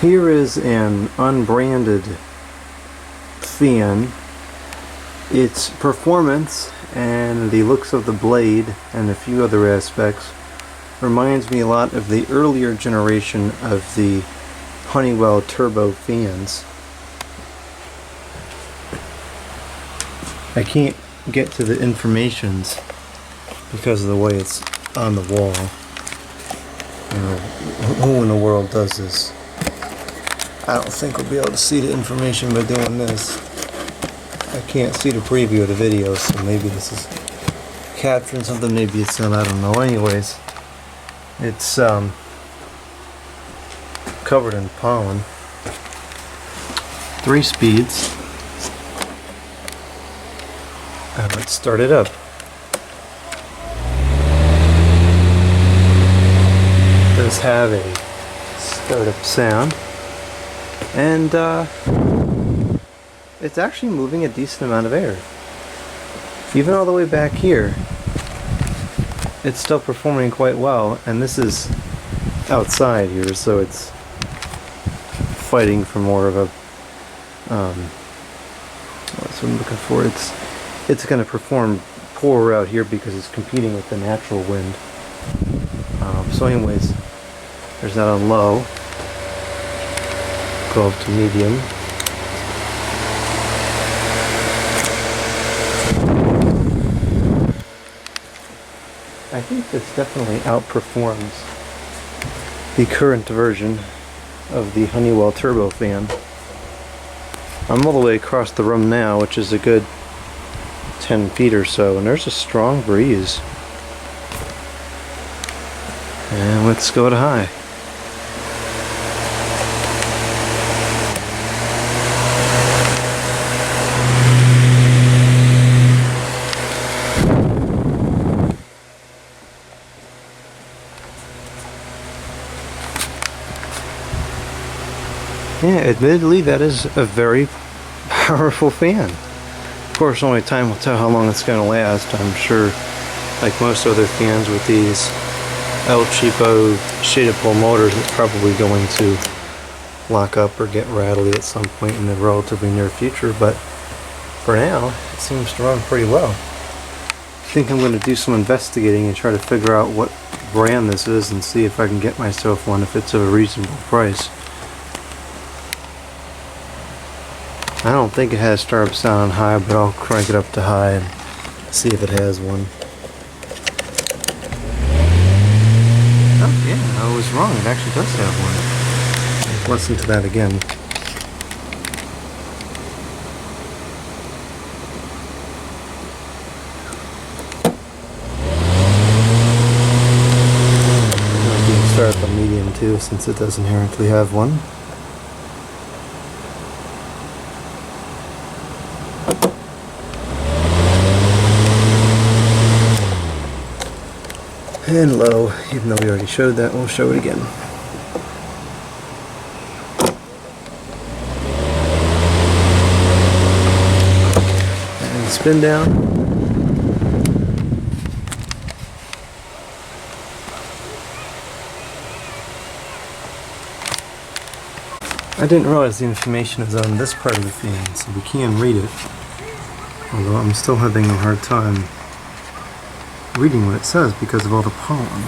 Here is an unbranded fan. Its performance and the looks of the blade and a few other aspects reminds me a lot of the earlier generation of the Honeywell turbo fans. I can't get to the informations because of the way it's on the wall. You know, who in the world does this? I don't think we'll be able to see the information by doing this. I can't see the preview of the video, so maybe this is capturing something, maybe it's not, I don't know. Anyways, it's covered in pollen. 3 speeds. Let's start it up. It does have a startup sound, and it's actually moving a decent amount of air. Even all the way back here, it's still performing quite well, and this is outside here, so it's fighting for more of a what's what I'm looking for. It's going to perform poorer out here because it's competing with the natural wind. So anyways, there's that on low. Go up to medium. I think this definitely outperforms the current version of the Honeywell turbo fan. I'm all the way across the room now, which is a good 10 feet or so, and there's a strong breeze. And let's go to high. Yeah, admittedly, that is a very powerful fan. Of course, only time will tell how long it's going to last. I'm sure, like most other fans with these El Cheapo shaded pole motors, it's probably going to lock up or get rattly at some point in the relatively near future, but for now, it seems to run pretty well. I think I'm going to do some investigating and try to figure out what brand this is and see if I can get myself one if it's at a reasonable price. I don't think it has startup sound on high, but I'll crank it up to high and see if it has one. Oh yeah, I was wrong. It actually does have one. Let's listen to that again. I can start up on medium too, since it does inherently have one. And low, even though we already showed that, we'll show it again. And spin down. I didn't realize the information is on this part of the fan, so we can read it. Although I'm still having a hard time reading what it says because of all the pollen.